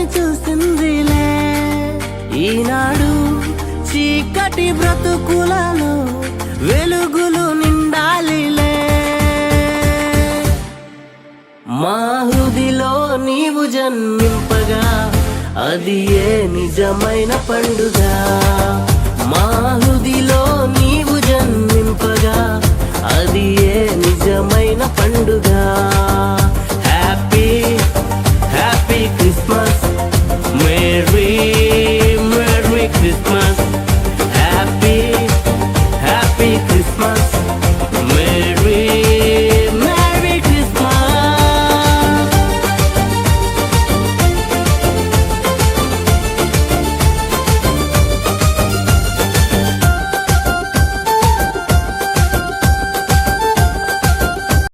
వెలుగుని చూసిందిలే. ఈనాడు చీకటి బ్రతుకులలో వెలుగులు నిండాలిలే. మా హృదిలో నీవు జన్మింపగా అది ఏ నిజమైన పండుగ. మా హృదిలో నీవు జన్మింపగా అది ఏ నిజమైన పండుగ.